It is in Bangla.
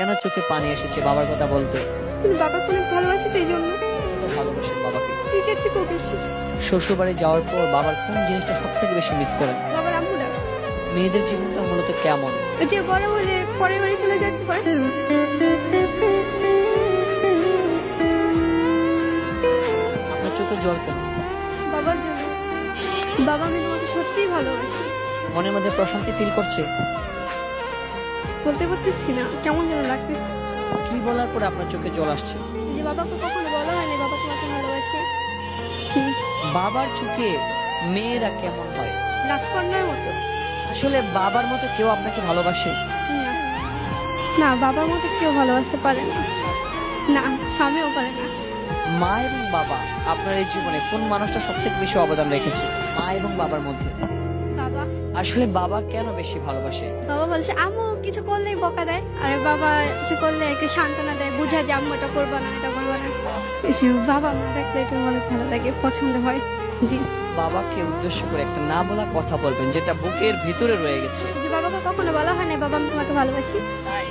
কেন চোখে পানি এসেছে বাবার কথা বলতে? কিন্তু বাবাকে অনেক ভালোবাসি তো এই জন্য। কত ভালোবাসেন বাবাকে? নিজের থেকেও বেশি। শ্বশুর বাড়ি যাওয়ার পর বাবার কোন জিনিসটা সব থেকে বেশি মিস করেন? বাবার আম্মুরা মেয়েদের জীবনটা মূলত কেমন? যে বড় হলে পরের বাড়ি চলে যেতে হয়। আপনার চোখে জল কেন? বাবার জন্য। বাবা, আমি তোমাকে সত্যিই ভালোবাসি। মনের মধ্যে প্রশান্তি ফিল করছে? বলতে পারতেছি না, কেমন যেন লাগতেছে। কি বলার পরে আপনার চোখে জল আসছে? যে বাবাকে কখনো বলা হয়নি বাবা তোমাকে ভালোবাসে। বাবার চোখে মেয়েরা কেমন হয়? রাজকন্যার মতো। আসলে বাবার মতো কেউ আপনাকে ভালোবাসে? না, না, বাবার মতো কেউ ভালোবাসতে পারে না। না, স্বামীও পারে না। মা এবং বাবা আপনার এই জীবনে কোন মানুষটা সব থেকে বেশি অবদান রেখেছে মা এবং বাবার মধ্যে? বাবা। আসলে বাবা কেন বেশি ভালোবাসে? বাবা বলছে আম্মু কিছু করলেই বকা দেয়, আর বাবা কিছু করলে একটু সান্ত্বনা দেয়, বুঝা যে আম্মু এটা করবো না, এটা করবো না। এই যে বাবা মা দেখলে এটা অনেক ভালো লাগে, পছন্দ হয়। জি। বাবাকে উদ্দেশ্য করে একটা না বলা কথা বলবেন যেটা বুকের ভিতরে রয়ে গেছে। যে বাবাকে কখনো বলা হয় না বাবা আমি তোমাকে ভালোবাসি। তাই